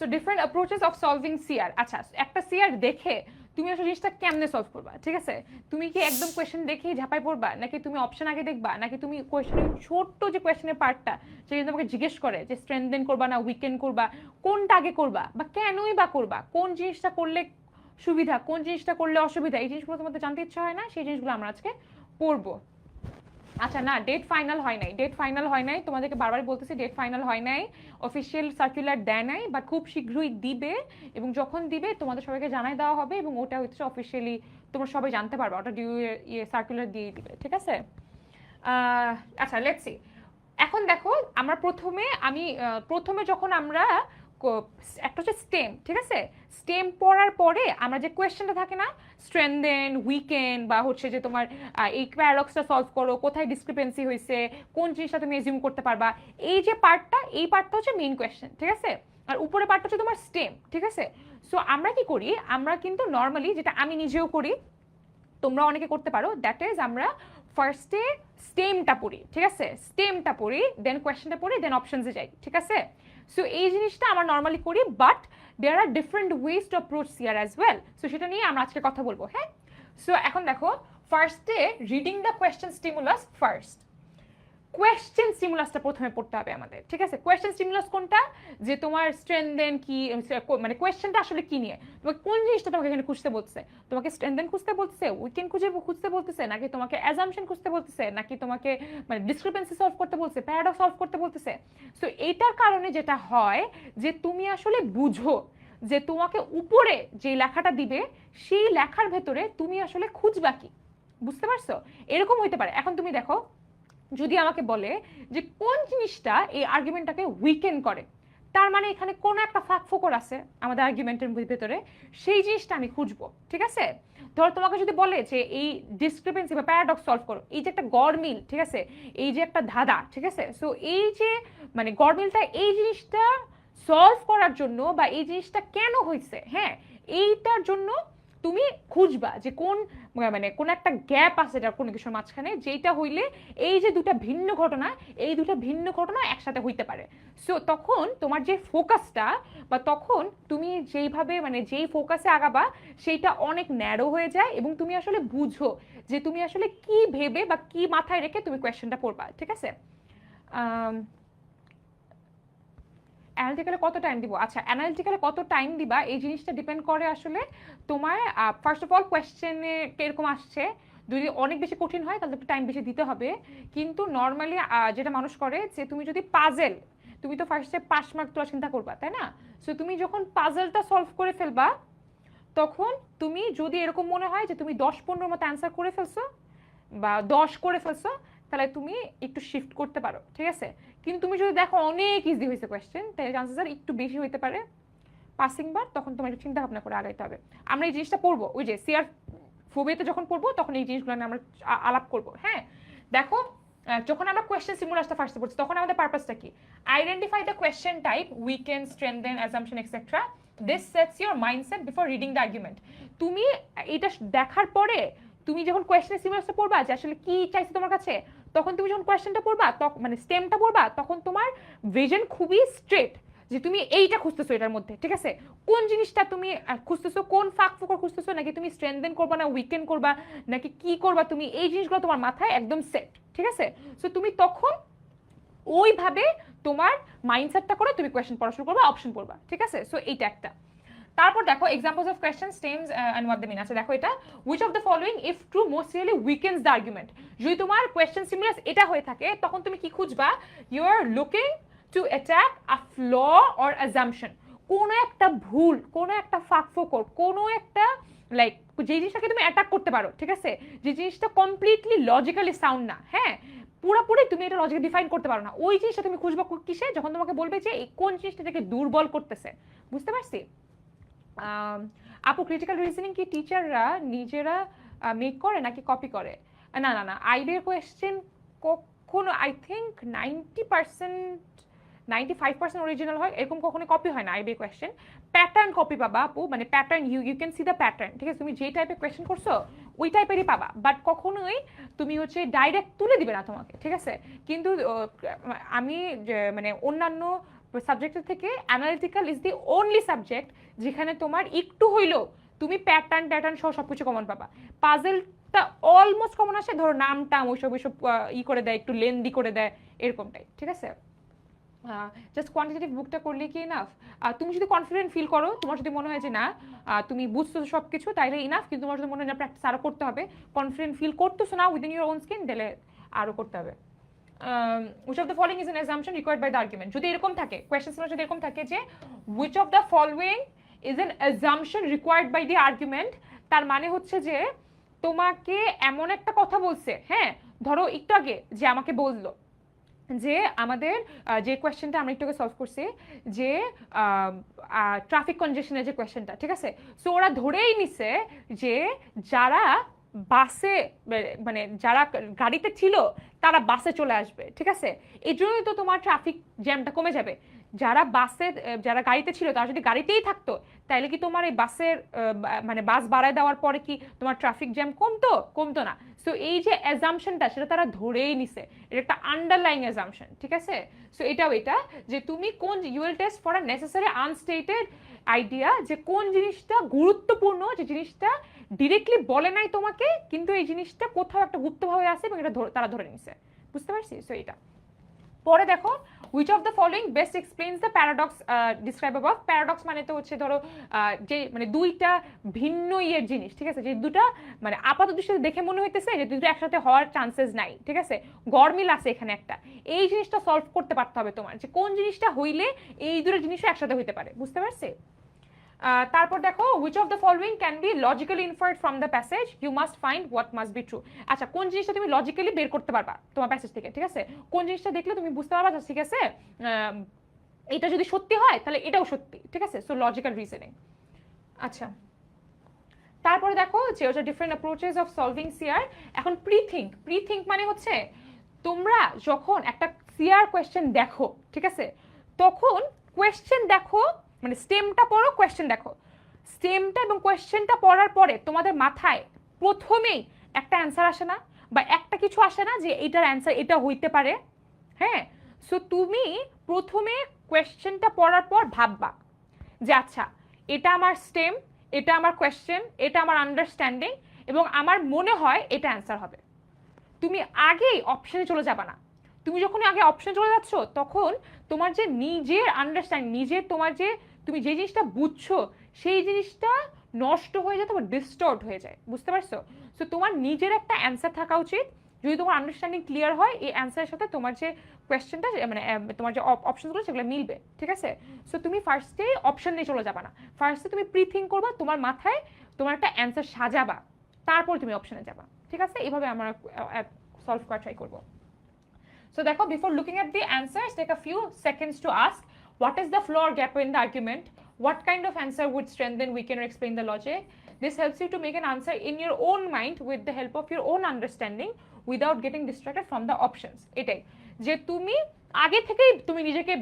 So different approaches of solving CR. আচ্ছা, একটা CR দেখে তুমি আসলে জিনিসটা কেমনে সলভ করবা, ঠিক আছে? তুমি কি একদম কোয়েশ্চেন দেখেই ঝাঁপাই পড়বা, নাকি তুমি অপশন আগে দেখবা, নাকি তুমি কোয়েশ্চেনের ছোট্ট যে কোয়েশ্চেনের পার্টটা সেটা তোমাকে জিজ্ঞেস করে যে স্ট্রেংথেন করবা না উইকেন্ড করবা, কোনটা আগে করবা বা কেনই বা করবা, কোন জিনিসটা করলে সুবিধা, কোন জিনিসটা করলে অসুবিধা, এই জিনিসগুলো তোমাদের জানতে ইচ্ছা হয় না? সেই জিনিসগুলো আমরা আজকে পড়বো। আচ্ছা না, ডেট ফাইনাল হয় নাই, ডেট ফাইনাল হয় নাই, তোমাদেরকে বারবার বলতেছি ডেট ফাইনাল হয় নাই, অফিসিয়াল সার্কুলার দেয় নাই, বাট খুব শীঘ্রই দিবে, এবং যখন দিবে তোমাদের সবাইকে জানাই দেওয়া হবে, এবং ওটা হচ্ছে অফিসিয়ালি তোমরা সবাই জানতে পারবে, ওটা ডিউ সার্কুলার দিয়ে দিবে, ঠিক আছে? আচ্ছা লেটস সি। এখন দেখো, আমরা প্রথমে যখন আমরা একটা হচ্ছে স্টেম, ঠিক আছে? স্টেম পড়ার পরে আমরা যে কোয়েশ্চেনটা থাকে না, স্ট্রেংথেন, উইকেন্ড, বা হচ্ছে যে তোমার এই প্যারাডক্সটা সলভ করো, কোথায় ডিসক্রিপেন্সি হয়েছে, কোন জিনিসটা তুমি এজিউম করতে পারবা, এই যে পার্টটা, এই পার্টটা হচ্ছে মেইন কোয়েশ্চেন, ঠিক আছে? আর উপরে পার্টটা হচ্ছে তোমার স্টেম, ঠিক আছে? সো আমরা কি করি, আমরা কিন্তু নর্মালি, যেটা আমি নিজেও করি, তোমরা অনেকে করতে পারো, দ্যাট ইজ আমরা ফার্স্টে স্টেমটা পড়ি, ঠিক আছে? স্টেমটা পড়ি, দেন কোয়েশ্চেনটা পড়ি, দেন অপশনসে যাই, ঠিক আছে? সো এই জিনিসটা আমরা নর্মালি করি, but there are different ways to approach CR as well. So সেটা নিয়ে আমরা আজকে কথা বলবো, হ্যাঁ? সো এখন দেখো, ফার্স্টে reading the question stimulus first. Question স্টিমুলাসটা প্রথমে পড়তে হবে আমাদের, ঠিক আছে? কোয়েশ্চেন স্টিমুলাস কোনটা, যে তোমার স্ট্রেংথেন কি, মানে কোয়েশ্চেনটা আসলে কি নিয়ে, তোমাকে কোন জিনিসটা তোমাকে এখানে খুঁজতে বলছে, তোমাকে স্ট্রেংথেন খুঁজতে বলতেছে, উইকেন্ড খুঁজতে বলতেছে, নাকি তোমাকে অ্যাজাম্পশন খুঁজতে বলতেছে, নাকি তোমাকে মানে ডিসক্রিপেন্সি সলভ করতে বলছে, প্যারাডক্স সলভ করতে বলতেছে। সো এইটার কারণে যেটা হয় যে তুমি আসলে বুঝো যে তোমাকে উপরে যে লেখাটা দিবে সেই লেখার ভেতরে তুমি আসলে খুঁজবা কি, বুঝতে পারছো? এরকম হইতে পারে। এখন তুমি দেখো, যদি আমাকে বলে যে কোন জিনিসটা এই আর্গুমেন্টটাকে উইকেন করে, তার মানে এখানে কোন একটা ফাঁক ফোকর আছে আমাদের আর্গুমেন্টের ভেতরে, সেই জিনিসটা আমি খুঁজবো, ঠিক আছে? ধর তোমাকে যদি বলে যে এই ডিসক্রিপেন্সি বা প্যারাডক্স সলভ করো, এই যে একটা গড়মিল, ঠিক আছে, এই যে একটা ধাঁধা, ঠিক আছে, সো এই যে মানে গড়মিলটা, এই জিনিসটা সলভ করার জন্য বা এই জিনিসটা কেন হয়েছে, হ্যাঁ, এইটার জন্য তুমি খুঁজবা যে কোন মানে কোন একটা গ্যাপ আছে এটা কোনো কিছুর মাঝখানে, যেটা হইলে এই যে দুটা ভিন্ন ঘটনা, এই দুটা ভিন্ন ঘটনা একসাথে হইতে পারে। সো তখন তোমার যে ফোকাসটা, বা তখন তুমি যেইভাবে মানে যেই ফোকাসে আগাবা সেইটা অনেক ন্যারো হয়ে যায়, এবং তুমি আসলে বুঝো যে তুমি আসলে কি ভেবে বা কি মাথায় রেখে তুমি কোয়েশ্চেনটা পড়বা, ঠিক আছে? অ্যানালিটিক্যালে কত টাইম দিব? আচ্ছা, অ্যানালিটিক্যালে কত টাইম দিবা এই জিনিসটা ডিপেন্ড করে আসলে তোমার ফার্স্ট অফ অল কোয়েশ্চেনে কিরকম আসছে। যদি অনেক বেশি কঠিন হয় তাহলে একটু টাইম বেশি দিতে হবে, কিন্তু নর্মালি যেটা মানুষ করে যে তুমি যদি পাজেল, তুমি তো ফার্স্টে 5 মার্ক তোলা চিন্তা করবা, তাই না? সো তুমি যখন পাজেলটা সলভ করে ফেলবা, তখন তুমি যদি এরকম মনে হয় যে তুমি 10-15 মতো অ্যান্সার করে ফেলছো বা 10 করে ফেলছো, তাহলে তুমি একটু শিফট করতে পারো, ঠিক আছে? কিন্তু তুমি যদি দেখো অনেক ইজি হয়েছে কোয়েশ্চেন, তাহলে চান্সেস আর একটু বেশি হইতে পারে পাসিং বার, তখন তোমার একটু চিন্তা ভাবনা করে আগাইতে হবে। আমরা এই জিনিসটা পড়বো, ওই যে সিআর ফোবিয়াতে যখন পড়বো তখন এই জিনিসগুলো নিয়ে আমরা আলাপ করবো, হ্যাঁ? দেখো, যখন আমরা কোয়েশ্চেন সিমুলাসটা ফার্স্টে পড়ছি, তখন আমাদের পারপাসটা কি? Identify the question type, weekend, strengthen, assumption, etcetera. This sets your mindset before reading the argument. তুমি এটা দেখার পরে তুমি যখন কোয়েশ্চেন সিমুলাসটা পড়বা যে আসলে কি চাইছে তোমার কাছে, তখন তুমি যখন কোয়েশ্চেনটা পড়বা, মানে স্টেমটা পড়বা, তখন তোমার ভিশন খুবই স্ট্রেট যে তুমি এইটা খুঁজতেছো এটার মধ্যে, ঠিক আছে? কোন জিনিসটা তুমি খুঁজতেছো, কোন ফাঁক ফোকর খুঁজতেছো, নাকি তুমি স্ট্রেংথেন করবা না উইকেন্ড করবা, নাকি কি করবা, তুমি এই জিনিসগুলো তোমার মাথায় একদম সেট, ঠিক আছে? সো তুমি তখন ওইভাবে তোমার মাইন্ডসেটটা করে তুমি কোয়েশ্চেন পড়া শুরু করবা, অপশন পড়বা, ঠিক আছে? সো এইটা একটা। তারপর দেখো examples of question stems and what they mean আছে। দেখো এটা, which of the following if true most really weakens the argument। যদি তোমার কোয়েশ্চেন সিমিলার এটা হয়ে থাকে, তখন তুমি কি খুঁজবা? You are looking to attack a flaw or assumption. কোনো একটা ভুল, কোনো একটা ফাঁক ফোকর, কোনো একটা লাইক যে জিনিসটাকে তুমি অ্যাটাক করতে পারো, ঠিক আছে, যে জিনিসটা কমপ্লিটলি লজিক্যালি সাউন্ড না, হ্যাঁ, পুরোপুরি তুমি এটা লজিক ডিফাইন করতে পারো না, ওই জিনিসটা তুমি খুঁজবা কিসে? যখন তোমাকে বলবে যে এই কোন জিনিসটা থেকে দুর্বল করতেছে, বুঝতে পারছি? আপু, ক্রিটিক্যাল রিজনিং কি টিচাররা নিজেরা মেক করে নাকি কপি করে? না না না, আইবিএর কোয়েশ্চেন কখনো, আই থিঙ্ক 95% অরিজিনাল হয়, এরকম কখনো কপি হয় না আইবিএ কোয়েশ্চেন। প্যাটার্ন কপি পাবা আপু, মানে pattern you can see the pattern, ঠিক আছে? তুমি যে টাইপের কোয়েশ্চেন করছো ওই টাইপেরই পাবা, বাট কখনোই তুমি হচ্ছে ডাইরেক্ট তুলে দিবে না তোমাকে, ঠিক আছে? কিন্তু আমি মানে অন্যান্য সাবজেক্টের থেকে analytical is the only subject যেখানে তোমার একটু হইলেও তুমি প্যাটার্ন সহ সবকিছু কমন পাবা। পাজেলটা অলমোস্ট কমন আসে, ধরো নাম টাম ওইসব করে দেয়, একটু লেন্দি করে দেয়, এরকমটাই, ঠিক আছে। জাস্ট কোয়ান্টিটেটিভ বুকটা করলে কি ইনাফ? তুমি যদি কনফিডেন্ট ফিল করো, তোমার যদি মনে হয় যে না তুমি বুঝছো সব কিছু, তাইলে ইনাফ। কিন্তু তোমার যদি মনে হয় না প্র্যাকটিস আরও করতে হবে, কনফিডেন্ট ফিল করতেছো না উইদিন ইউর ওন স্কিন, তাহলে আরও করতে হবে। which of the following is an assumption required by the argument? যদি এরকম থাকে, কোয়েশ্চেন যদি এরকম থাকে যে which of the following is an assumption required by the argument, তার মানে হচ্ছে যে তোমাকে এমন একটা কথা বলছে, হ্যাঁ ধরো একটু আগে যে আমাকে বললো যে আমাদের যে কোয়েশ্চেনটা আমরা একটু আগে সলভ করছি, যে ট্রাফিক কনজেশনের যে কোয়েশ্চেনটা, ঠিক আছে। সো ওরা ধরেই নিছে যে যারা বাসে মানে যারা গাড়িতে ছিল তারা বাসে চলে আসবে, ঠিক আছে। এই জন্যই তো তোমার ট্রাফিক জ্যামটা কমে যাবে। যারা গাড়িতে ছিল তারা যদি গাড়িতেই থাকতো, তাহলে কি তোমার এই বাসের মানে বাস বাড়ায় দেওয়ার পরে কি তোমার ট্রাফিক জ্যাম কমতো না। সো এই যে অ্যাজাম্পশনটা সেটা তারা ধরেই নিছে, এটা একটা আন্ডারলাইং অ্যাজাম্পশন, ঠিক আছে। সো এটা যে তুমি কোন you will test for a necessary unstated idea, যে কোন জিনিসটা গুরুত্বপূর্ণ, যে জিনিসটা ডিরেক্টলি বলে নাই তোমাকে, কিন্তু এই জিনিসটা কোথাও একটা গুপ্তভাবে আছে এবং এটা তারা ধরে নিছে, বুঝতে পারছি। সো এটা পরে দেখো which of the following best explains the paradox described above? Paradox মানে তো হচ্ছে ধরো যে মানে দুইটা ভিন্ন ইয়ের জিনিস, ঠিক আছে, যে দুটা মানে আপাত দৃষ্টিতে দেখে মনে হইতেছে যে দুটো একসাথে হওয়ার চান্সেস নাই, ঠিক আছে, গরমিল আছে এখানে একটা। এই জিনিসটা সলভ করতে পারতে হবে তোমার, যে কোন জিনিসটা হইলে এই দুটো জিনিসও একসাথে হইতে পারে, বুঝতে পারছি। তারপর দেখো which of the following can be logically inferred from the passage? You must find what must be true. আচ্ছা, কোন জিনিসটা তুমি লজিক্যালি বের করতে পারবা তোমার প্যাসেজ থেকে, ঠিক আছে, কোন জিনিসটা দেখলে তুমি বুঝতে পারবা ঠিক আছে এটা যদি সত্যি হয় তাহলে এটাও সত্যি, ঠিক আছে। So logical reasoning. আচ্ছা, তারপরে দেখো যে হচ্ছে different approaches of solving CR. এখন প্রি-থিঙ্ক মানে হচ্ছে তোমরা যখন একটা সিআর কোয়েশ্চেন দেখো, ঠিক আছে, তখন কোয়েশ্চেন দেখো মানে স্টেমটা পড়ো, কোয়েশ্চেন দেখো, স্টেমটা এবং কোয়েশ্চেনটা পড়ার পরে তোমাদের মাথায় প্রথমেই একটা অ্যান্সার আসে না, বা একটা কিছু আসে না যে এটার অ্যান্সার এটা হইতে পারে, হ্যাঁ। সো তুমি প্রথমে কোয়েশ্চেনটা পড়ার পর ভাববা যে আচ্ছা এটা আমার স্টেম, এটা আমার কোয়েশ্চেন, এটা আমার আন্ডারস্ট্যান্ডিং, এবং আমার মনে হয় এটা অ্যান্সার হবে। তুমি আগেই অপশনে চলে যাবা না। তুমি যখন আগে অপশনে চলে যাচ্ছ তখন তোমার যে নিজের আন্ডারস্ট্যান্ডিং, তোমার যে তুমি যে জিনিসটা বুঝছো সেই জিনিসটা নষ্ট হয়ে যায়, তোমার ডিস্টর্ট হয়ে যায়, বুঝতে পারছো। সো তোমার নিজের একটা অ্যান্সার থাকা উচিত। যদি তোমার আন্ডারস্ট্যান্ডিং ক্লিয়ার হয়, এই অ্যান্সারের সাথে তোমার যে কোয়েশ্চেনটা মানে তোমার যে অপশনগুলো সেগুলো মিলবে, ঠিক আছে। সো তুমি ফার্স্টে অপশন নিয়ে চলে যাবা না, ফার্স্টে তুমি প্রি-থিঙ্ক করবা, তোমার মাথায় তোমার একটা অ্যান্সার সাজাবা, তারপর তুমি অপশনে যাবা, ঠিক আছে। এইভাবে আমরা সলভ করা ট্রাই করবো। So দেখো, before looking at the answers, take a few seconds to ask what is the flaw or gap in the argument, what kind of answer would strengthen, weaken or explain the logic. This helps you to make an answer in your own mind with the help of your own understanding without getting distracted from the options. এটাই যে তুমি আগে থেকেই তুমি নিজেকে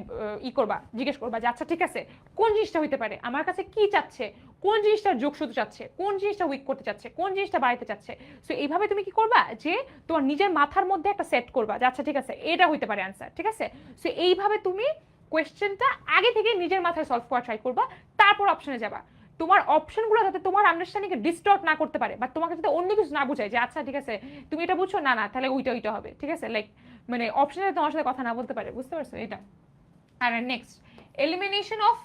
জিজ্ঞেস করবা যে আচ্ছা ঠিক আছে কোন জিনিসটা হইতে পারে, আমার কাছে কি চাচ্ছে, কোন জিনিসটা যোগসূত্র চাচ্ছে, কোন জিনিসটা উইক করতে চাচ্ছে, কোন জিনিসটা বাড়াইতে চাচ্ছে। সো এইভাবে তুমি কি করবা যে তোমার নিজের মাথার মধ্যে একটা সেট করবা যে আচ্ছা ঠিক আছে এটা হইতে পারে অ্যান্সার, ঠিক আছে। সো এইভাবে তুমি কোয়েশ্চেনটা আগে থেকে নিজের মাথায় সলভ করা ট্রাই করবা, তারপর অপশনে যাবা। তোমার অপশনগুলো যাতে তোমার আন্ডারস্ট্যান্ডিংকে ডিস্টর্ট না করতে পারে, বা তোমাকে যাতে অন্য কিছু না বুঝায় যে আচ্ছা ঠিক আছে তুমি এটা বুঝছো না তাহলে ওইটা হবে, ঠিক আছে, লাইক মানে অপশনে তোমার সাথে কথা না বলতে পারে, বুঝতে পারছো এটা। আর next, elimination of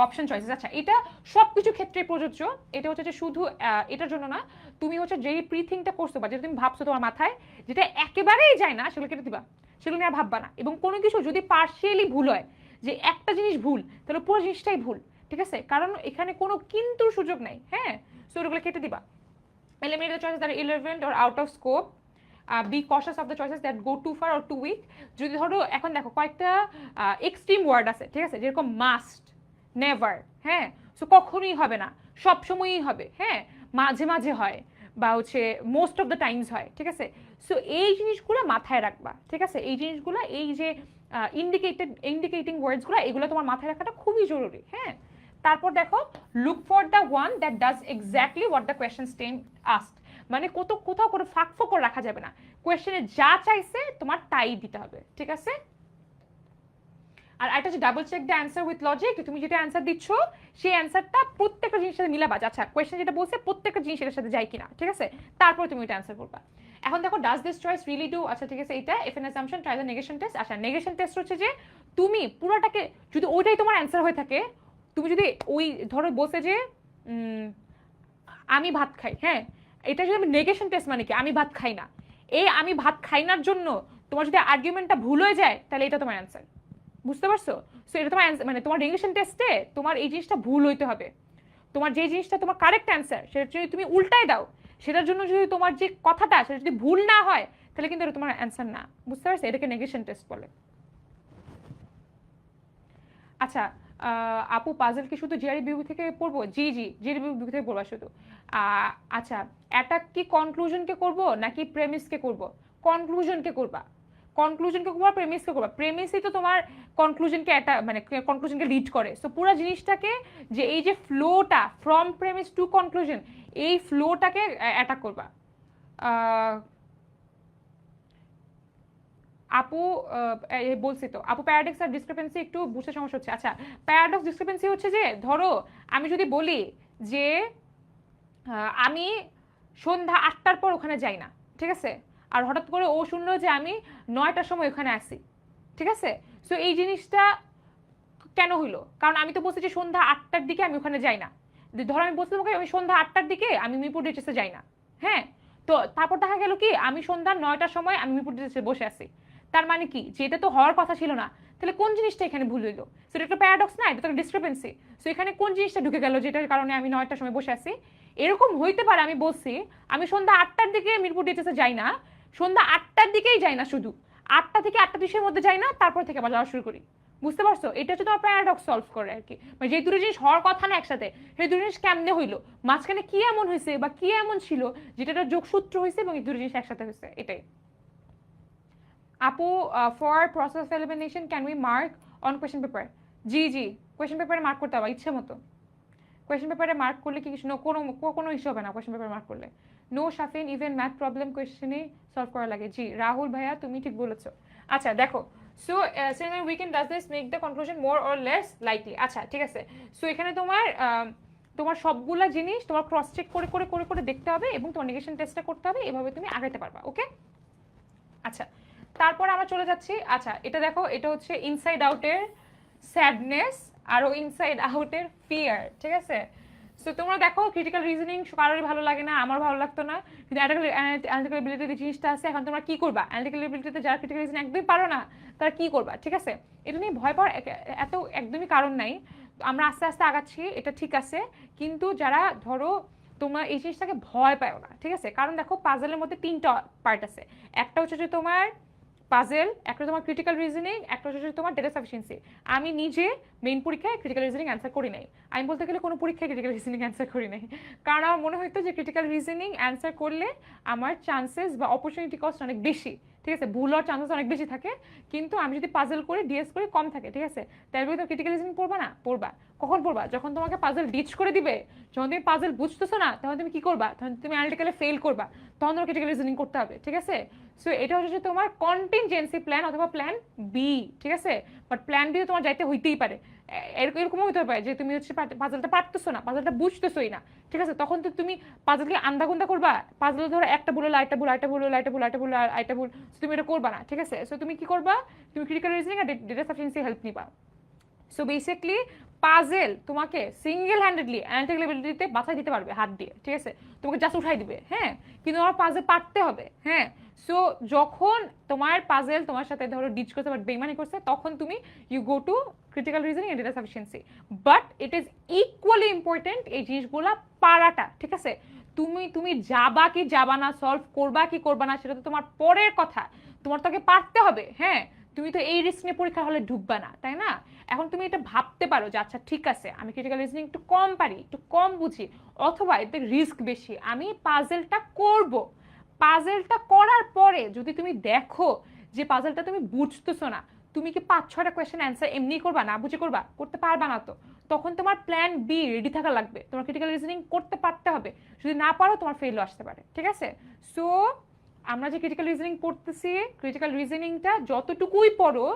option choices. আচ্ছা, এটা সবকিছু ক্ষেত্রে প্রযোজ্য। এটা হচ্ছে যে শুধু এটার জন্য না, তুমি হচ্ছে যেই প্রি-থিঙ্কটা করছো বা যেটা তুমি ভাবছো তোমার মাথায়, যেটা একেবারেই যায় না সেগুলো কেটে দিবা, সেগুলো নিয়ে আর ভাববা না। এবং কোনো কিছু যদি পার্শিয়ালি ভুল হয়, যে একটা জিনিস ভুল, তাহলে পুরো জিনিসটাই ভুল, ঠিক আছে, কারণ এখানে কোনো কিন্তু সুযোগ নাই, হ্যাঁ। সো ওগুলো কেটে দিবা। Eliminate the choices that are irrelevant or out of scope. Be cautious of the choices that go too far or too weak. যদি ধরো এখন দেখো কয়েকটা এক্সট্রিম ওয়ার্ড আছে, ঠিক আছে, যেরকম মাস্ট, নেভার, হ্যাঁ, সো কখনোই হবে না, সব সময়ই হবে, হ্যাঁ, মাঝে মাঝে হয়, বা হচ্ছে মোস্ট অফ দ্য টাইমস হয়, ঠিক আছে। সো এই জিনিসগুলো মাথায় রাখবা, ঠিক আছে, এই জিনিসগুলো, এই যে ইন্ডিকেটিং ওয়ার্ডসগুলো, এগুলো তোমার মাথায় রাখাটা খুবই জরুরি, হ্যাঁ। তারপর দেখো, look for the one that does exactly what the question stem asked. মানে কোথাও কোনো ফাঁক ফোকর রাখা যাবে না, কোয়েশ্চেনে যা চাইছে তোমার তাই দিতে হবে, ঠিক আছে। আর একটা যে double check the answer with logic, তুমি যেটা অ্যান্সার দিচ্ছ সেই অ্যান্সারটা প্রত্যেকটা জিনিসের সাথে মিলাবা, আচ্ছা কোয়েশ্চেন যেটা বলছে প্রত্যেকটা জিনিস এটার সাথে যায় কিনা, ঠিক আছে, তারপর তুমি এটা অ্যান্সার করবা। এখন দেখো does this choice really do, আচ্ছা ঠিক আছে, এটা if N assumption try the negation test. আচ্ছা নেগেশন টেস্ট হচ্ছে যে তুমি পুরোটাকে, যদি ওইটাই তোমার অ্যান্সার হয়ে থাকে, তুমি যদি ওই ধরো বলছে যে আমি ভাত খাই, হ্যাঁ, এটা যদি আমি নেগেশন টেস্ট মানে কি আমি ভাত খাই না, এই আমি ভাত খাই নার জন্য তোমার যদি আর্গুমেন্টটা ভুল হয়ে যায় তাহলে এটা তোমার অ্যান্সার, বুঝতে পারছো? সো এটা তোমার মানে তোমার নেগেশন টেস্টে তোমার এই জিনিসটা ভুল হইতে হবে, তোমার যে জিনিসটা তোমার কারেক্ট অ্যান্সার সেটা যদি তুমি উল্টায় দাও, সেটার জন্য যদি তোমার যে কথাটা সেটা যদি ভুল না হয় তাহলে কিন্তু এটা তোমার অ্যান্সার না, বুঝতে পারছো? এটাকে নেগেশন টেস্ট বলে। আচ্ছা আপু পাজল কি শুধু জিআরই বিবি থেকে পড়বো? জি জি, জিআরই বিবি থেকে পড়বা শুধু। আচ্ছা অ্যাটাক কি কনক্লুশনকে করব নাকি প্রেমিসকে করব? কনক্লুশনকে করবা, কনক্লুশনকে করবা, প্রেমিসকে করবা। প্রেমিসই তো তোমার কনক্লুশনকে মানে কনক্লুশনকে লিড করে। সো পুরো জিনিসটাকে, যে এই যে ফ্লোটা ফ্রম প্রেমিস টু কনক্লুশন, এই ফ্লোটাকে অ্যাটাক করবা। আপু বলছি তো আপু, প্যারাডক্স আর ডিসক্রিপেন্সি একটু বুঝতে সমস্যা হচ্ছে। আচ্ছা প্যারাডক্স ডিসক্রিপেন্সি হচ্ছে যে ধরো আমি যদি বলি যে আমি সন্ধ্যা 8টার পর ওখানে যাই না, ঠিক আছে, আর হঠাৎ করে ও শুনলো যে আমি 9টার সময় ওখানে আসি, ঠিক আছে, সো এই জিনিসটা কেন হইলো? কারণ আমি তো বলছি যে সন্ধ্যা 8টার দিকে আমি ওখানে যাই না। ধরো আমি বলছি তোমাকে আমি সন্ধ্যা 8টার দিকে আমি মিরপুর ডিচেসে যাই না, হ্যাঁ, তো তারপর দেখা গেল কি আমি সন্ধ্যা 9টার সময় আমি মিরপুর ডিচেসে বসে আছি, তার মানে কি যে এটা তো হওয়ার কথা ছিল না, তাহলে কোন জিনিসটা এখানে ভুল হইলো? সো এটা একটা প্যারাডক্স না, এটা তো একটা ডিসক্রিপেন্সি। সো এখানে কোন জিনিসটা ঢুকে গেল যেটার কারণে আমি 9টার সময় বসে আছি? এরকম হইতে পারে আমি বলছি আমি সন্ধ্যা 8টার দিকে মিরপুর ডিচেসে যাই না, সন্ধ্যা 8টার দিকেই যাই না, শুধু 8টা থেকে 8:30-এর মধ্যে যাই না, তারপর থেকে আবার যাওয়া শুরু করি, বুঝতে পারছো? এটা হচ্ছে তোমার প্যারাডক্স সলভ করে আর কি, মানে যে দুটো জিনিস হওয়ার কথা না একসাথে, সেই দুটো জিনিস কেমনে হইলো, মাঝখানে কি এমন হয়েছে বা কি এমন ছিল যেটা যোগসূত্র হয়েছে এবং এই দুটো জিনিস একসাথে হয়েছে, এটাই। আপু for process of elimination can we mark on question paper? G G, question পেপারে মার্ক করতে হবে ইচ্ছে মতো। কোয়েশ্চেন পেপারে মার্ক করলে কি কিছু কোনো কোনো ইস্যু হবে না কোয়েশ্চেন পেপারে মার্ক করলে। No Shafin, even math problem কোয়েশ্চেনে সলভ করা লাগে। জি রাহুল ভাইয়া তুমি ঠিক বলেছো। আচ্ছা দেখো, so cinema weekend does this make the conclusion more or less likely? আচ্ছা ঠিক আছে, সো এখানে তোমার তোমার সবগুলা জিনিস তোমার ক্রস চেক করে করে করে করে দেখতে হবে এবং তোমার নেগেশন টেস্টটা করতে হবে, এভাবে তুমি আগাইতে পারবা। ওকে আচ্ছা, তারপর আমরা চলে যাচ্ছি। আচ্ছা এটা দেখো, এটা হচ্ছে ইনসাইড আউটের স্যাডনেস আর ইনসাইড আউটের ফিয়ার, ঠিক আছে? সো তোমরা দেখো ক্রিটিক্যাল রিজনিং কারোরই ভালো লাগে না, আমার ভালো লাগতো না, কিন্তু অ্যানালিটিক্যাল এবিলিটি যে জিনিসটা আছে, এখন তোমরা কি করবা? অ্যানালিটিক্যাল এবিলিটিতে যারা ক্রিটিক্যাল রিজনিং একদমই পারো না তারা কি করবা, ঠিক আছে? এটা নিয়ে ভয় পাওয়ার এত একদমই কারণ নাই, আমরা আস্তে আস্তে আগাচ্ছি, এটা ঠিক আছে, কিন্তু যারা ধরো তোমরা এই জিনিসটাকে ভয় পাও না, ঠিক আছে? কারণ দেখো পাজলের মধ্যে 3টা পার্ট আছে, একটা হচ্ছে যে তোমার পাজেল, একটা তোমার ক্রিটিক্যাল রিজনিং, একটা হচ্ছে তোমার ডেটা সাফিসিয়েন্সি। আমি নিজে মেইন পরীক্ষায় ক্রিটিক্যাল রিজনিং অ্যান্সার করি নাই, আমি বলতে গেলে কোনো পরীক্ষায় ক্রিটিক্যাল রিজনিং অ্যান্সার করি নাই, কারণ আমার মনে হতো যে ক্রিটিক্যাল রিজনিং অ্যান্সার করলে আমার চান্সেস বা অপরচুনিটি কস্ট অনেক বেশি, ঠিক আছে, ভুল হওয়ার চান্সেস অনেক বেশি থাকে, কিন্তু আমি যদি পাজেল করি ডিএস করি কম থাকে, ঠিক আছে? তাই বলে তুমি ক্রিটিক্যাল রিজনিং পড়বা না? পড়বা। কখন পড়বা? যখন তোমাকে পাজেল ডিচ করে দিবে, যখন তুমি পাজেল বুঝতেছো না তখন তুমি কি করবা? তখন তুমি অ্যানালিটিক্যালে ফেল করবা, তখন তোমার ক্রিটিক্যাল রিজনিং করতে হবে, ঠিক আছে? সো এটা হচ্ছে তোমার কন্টিনজেন্সি প্ল্যান অথবা প্ল্যান বি, ঠিক আছে? বাট প্ল্যান বি তোমার যাইতে হইতেই পারে, এরকম হতে পারে যে তুমি হচ্ছে পাজলটা পারতেছো না, পাজলটা বুঝতেছোই না, ঠিক আছে? তখন তো তুমি পাজলকে আন্দাগুন্দা করবা, পাজল ধরো একটা ভুল হলো, আরেকটা ভুল, আরেকটা ভুল হলো, আরেকটা ভুল, আরেকটা ভুল, আরেকটা ভুল, তুমি এটা করবা না, ঠিক আছে? সো তুমি কি করবা? তুমি ক্রিটিক্যাল রিজনিং আর ডেটা সাফিসিয়েন্সি হেল্প নিবা। সো বেসিকলি পাজেল তোমাকে সিঙ্গেল হ্যান্ডেডলি অ্যানালিটিক্যাল এবিলিটিতে বাছাই দিতে পারবে হাত দিয়ে, ঠিক আছে? তোমাকে জাস্ট উঠাই দিবে, হ্যাঁ, কিন্তু আমার পাজেল পারতে হবে, হ্যাঁ। সো যখন তোমার পাজেল তোমার সাথে ধরো ডিচ করছে বাট বেইমানি করছে, তখন তুমি you go to critical reasoning and data sufficiency. But it is equally important এই জিনিসগুলো পারাটা, ঠিক আছে? তুমি তুমি যাবা কি যাবা না, সলভ করবা কি করবা না, সেটা তো তোমার পরের কথা, তোমার তাকে পারতে হবে, হ্যাঁ। তুমি তো এই রিস্ক নিয়ে পরীক্ষা হলে ঢুকবা না, তাই না? এখন তুমি এটা ভাবতে পারো যে আচ্ছা ঠিক আছে আমি ক্রিটিক্যাল রিজনিং একটু কম পারি, একটু কম বুঝি, অথবা এতে রিস্ক বেশি, আমি পাজেলটা করব। পাজেলটা করার পরে যদি তুমি দেখো যে পাজেলটা তুমি বুঝতেছো না, তুমি কি 5-6টা কোয়েশ্চেন অ্যান্সার এমনি করবা, না বুঝে করবা? করতে পারবা না তো, তখন তোমার প্ল্যান বি রেডি থাকা লাগবে, তোমার ক্রিটিক্যাল রিজনিং করতে পারতে হবে, যদি না পারো তোমার ফেলও আসতে পারে, ঠিক আছে? সো আমরা যে ক্রিটিক্যাল রিজনিং পড়তেছি, ক্রিটিক্যাল রিজনিংটা যতটুকুই পড়ো,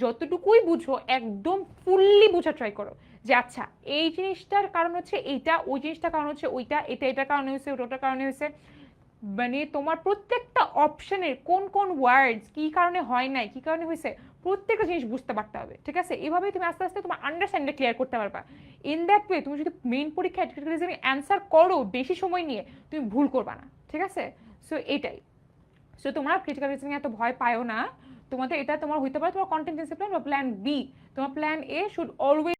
যতটুকুই বুঝো একদম ফুললি বোঝা ট্রাই করো, যে আচ্ছা এই জিনিসটার কারণ হচ্ছে এইটা, ওই জিনিসটার কারণ হচ্ছে ওইটা, এটা এটার কারণে হয়েছে, ওটার কারণে হয়েছে, মানে তোমার প্রত্যেকটা অপশনের কোন কোন ওয়ার্ডস কি কারণে হয় নাই, কি কারণে হয়েছে, প্রত্যেকটা জিনিস বুঝতে পারতে হবে, ঠিক আছে? এভাবেই তুমি আস্তে আস্তে তোমার আন্ডারস্ট্যান্ডিং ক্লিয়ার করতে পারবা। ইন দ্যাট ওয়ে তুমি যদি মেইন পরীক্ষায় অ্যান্সার করো বেশি সময় নিয়ে, তুমি ভুল করবা না, ঠিক আছে? সো এটাই। সো তোমরা ক্রিটিক্যাল রিজনিং এত ভয় পায়ও না, তোমাদের এটা তোমার হইতে পারে তোমার কন্টেন্ট ডিসিপ্লিন বা প্ল্যান বি, তোমার প্ল্যান এ শুড অলওয়েজ